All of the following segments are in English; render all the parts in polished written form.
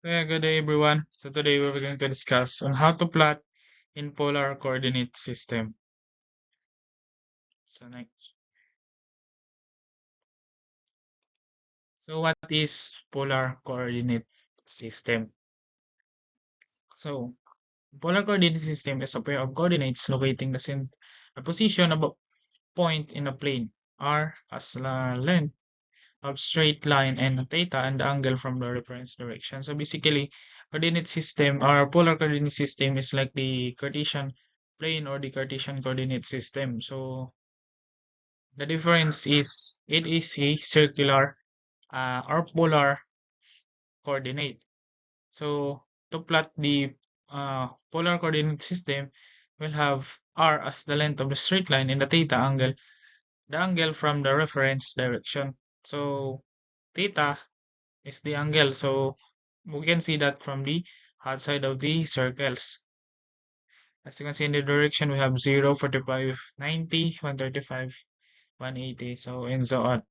Good day everyone. So today we're going to discuss on how to plot in polar coordinate system. So next. So what is polar coordinate system? So polar coordinate system is a pair of coordinates locating the position of a point in a plane r as the length of straight line and theta and the angle from the reference direction. So basically, coordinate system or polar coordinate system is like the Cartesian plane or the Cartesian coordinate system. So the difference is it is a circular or polar coordinate. So to plot the polar coordinate system, we'll have r as the length of the straight line and the angle from the reference direction. So theta is the angle. So we can see that from the outside of the circles. As you can see in the direction, we have 0, 45, 90, 135, 180, so and so on.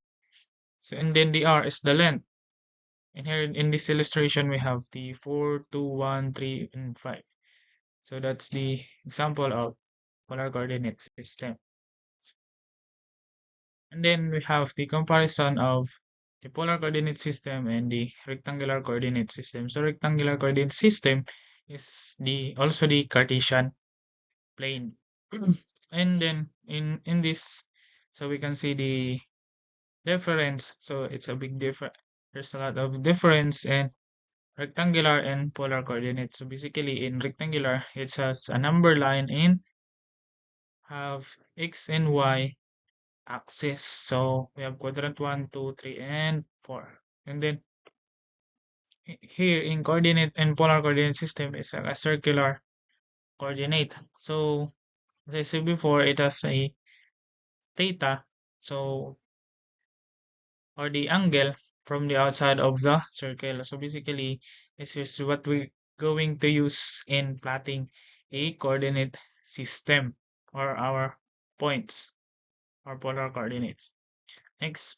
So and then the r is the length. And here in this illustration, we have the 4, 2, 1, 3, and 5. So that's the example of polar coordinate system. And then we have the comparison of the polar coordinate system and the rectangular coordinate system. So rectangular coordinate system is also the Cartesian plane. And then in this, so we can see the difference. So it's a big difference. There's a lot of difference in rectangular and polar coordinates. So basically in rectangular, it has a number line and have x and y axis. So we have quadrant 1, 2, 3, and 4. And then here in coordinate and polar coordinate system is a circular coordinate. So as I said before, it has a theta. So or the angle from the outside of the circle. So basically, this is what we're going to use in plotting a coordinate system or our points or polar coordinates. Next.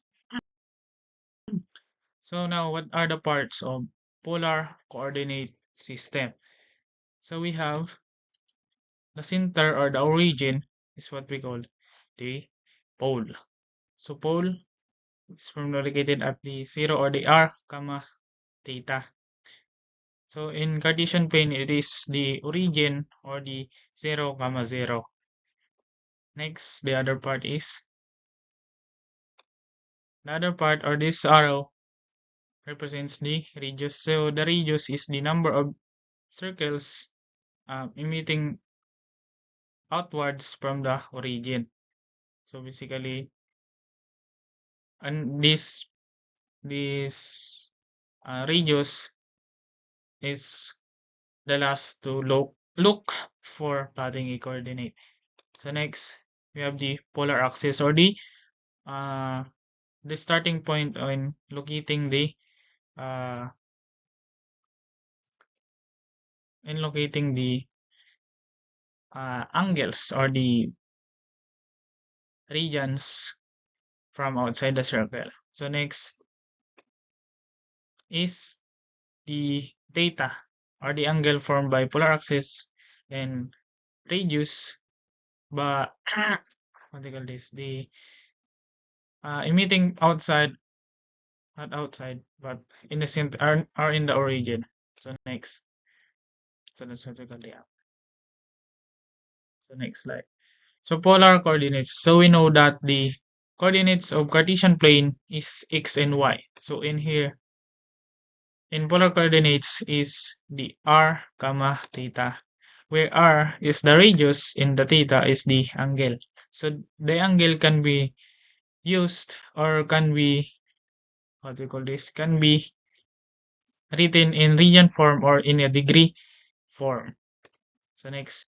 So now what are the parts of polar coordinate system? So we have the center or the origin is what we call the pole. So pole is from located at the 0 or the r, comma, theta. So in Cartesian plane, it is the origin or the 0, comma 0. Next, the other part is the other part or this arrow represents the radius. So the radius is the number of circles emitting outwards from the origin. So basically, and this radius is the last to look for plotting a coordinate. So next, we have the polar axis or the starting point in uh, locating the angles or the regions from outside the circle. So next is the theta or the angle formed by polar axis and radius, but what do you call this? The emitting outside, not outside, but in the center are in the origin. So next, so that's what we call the So next slide. So polar coordinates. So we know that the coordinates of Cartesian plane is x and y. So in here, in polar coordinates is the r, comma, theta, where r is the radius and the theta is the angle. So the angle can be used or can be, what do you call this, can be written in region form or in a degree form. So next.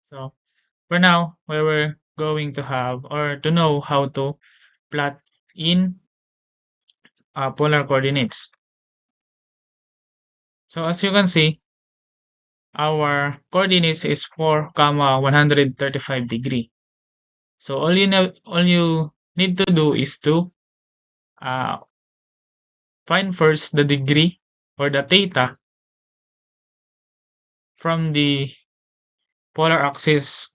So for now, we're going to have or to know how to plot in polar coordinates. So as you can see, our coordinates is 4, comma 135 degree. So all you need to do is to uh, find first the degree or the theta from the polar axis,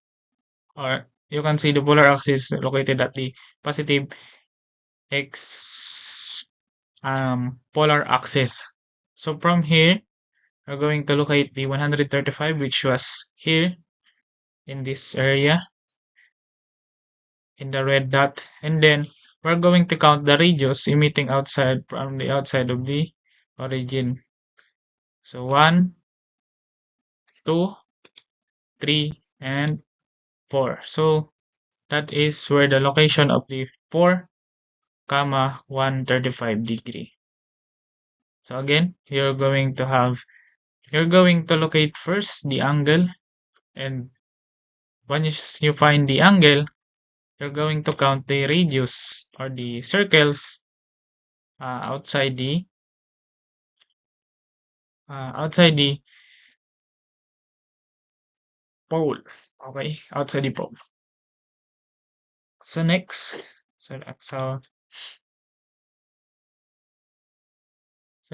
or you can see the polar axis located at the positive x polar axis. So from here, we're going to locate the 135, which was here in this area in the red dot, and then we're going to count the radius emitting outside from the outside of the origin. So 1, 2, 3, and 4. So that is where the location of the 4, 135 degree. So again, you're going to locate first the angle, and once you find the angle, you're going to count the radius or the circles outside the pole. Okay, outside the pole. So next, so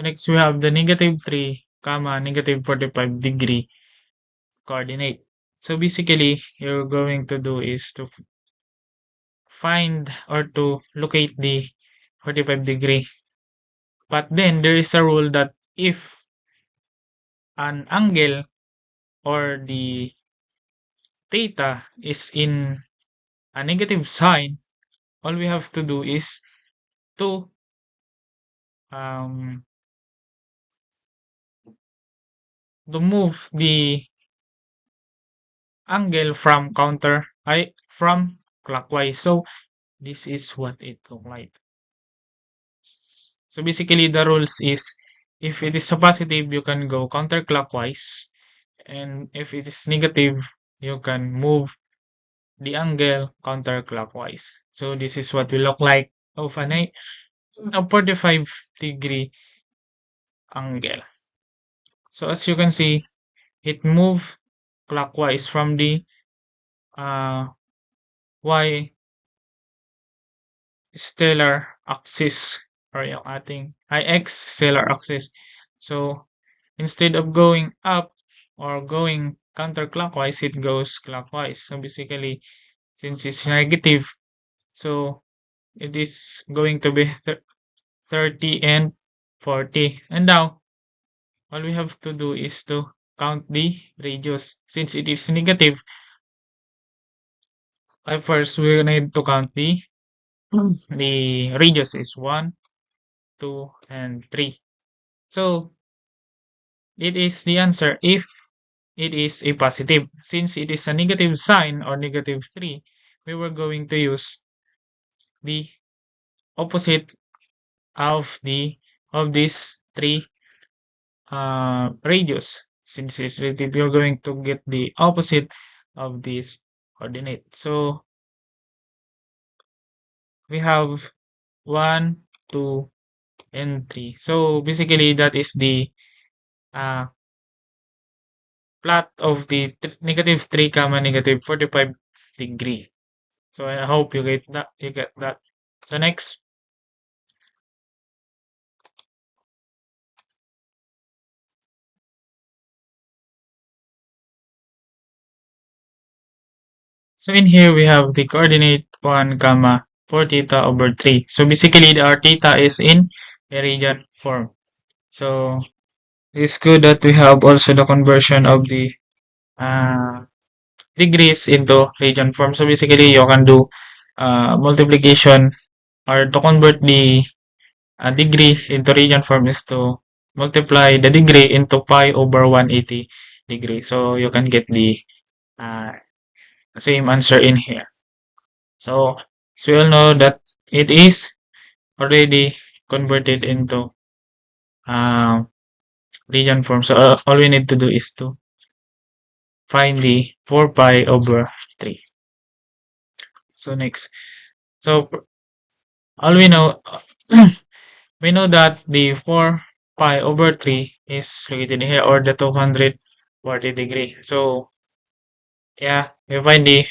next we have the -3, -45 degree coordinate. So basically, you're going to do is to find or to locate the 45 degree. But then there is a rule that if an angle or the theta is in a negative sign, all we have to do is to um, move the angle from clockwise. So this is what it look like. So basically the rules is if it is a positive, you can go counterclockwise, and if it is negative, you can move the angle counterclockwise. So this is what will look like of a 45-degree angle. So as you can see, it moved clockwise from the uh, y stellar axis, or yung ating ix stellar axis. So instead of going up or going counterclockwise, it goes clockwise. So basically, since it's negative, so it is going to be 30 and 40. And now, all we have to do is to count the radius. Since it is negative, first we need to count the radius is 1, 2, and 3. So it is the answer if it is a positive. Since it is a negative sign or -3, we were going to use the opposite of these three radius. Since it's relative, you're going to get the opposite of this coordinate. So we have 1, 2, and 3. So basically that is the uh, plot of the -3, -45 degree. So I hope you get that. So next. So in here we have the coordinate 1, 4 theta over 3. So basically our theta is in a radian form. So it's good that we have also the conversion of the degrees into radian form. So basically you can do multiplication, or to convert the degree into radian form is to multiply the degree into pi over 180 degree. So you can get the uh, same answer in here. So we all know that it is already converted into uh, radian form. So all we need to do is to find the 4 pi over 3. So next. So all we know, we know that the 4 pi over 3 is located here, or the 240 degree. So yeah, we find the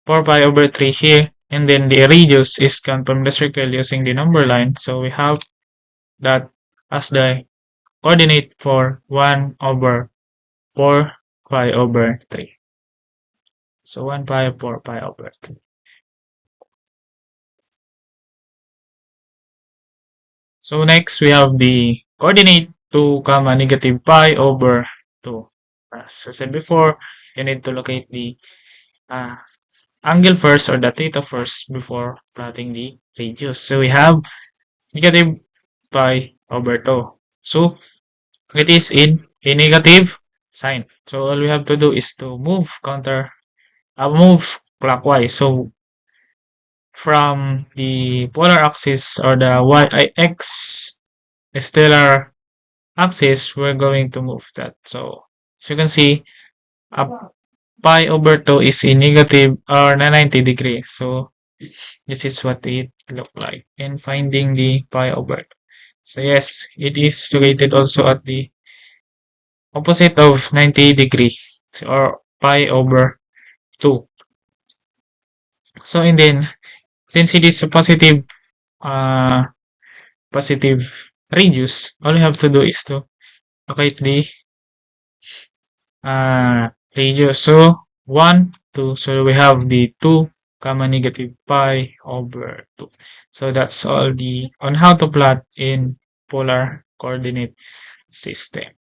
4 pi over 3 here, and then the radius is count from the circle using the number line. So we have that as the coordinate for 1 over 4 pi over 3. So 1 pi 4 pi over 3. So next we have the coordinate 2 comma negative pi over 2. As I said before, you need to locate the uh, angle first or the theta first before plotting the radius. So we have negative pi over 2. So it is in a negative sign. So all we have to do is to move clockwise. So from the polar axis or the y-x stellar axis, we're going to move that. So as you can see, a pi over 2 is in negative or 90 degrees. So this is what it look like in finding the pi over 2. So yes, it is located also at the opposite of 90 degree or pi over 2. So and then since it is a uh positive radius, all you have to do is to locate the radius. So 1, 2. So we have the 2 comma negative pi over 2. So that's all the on how to plot in polar coordinate system.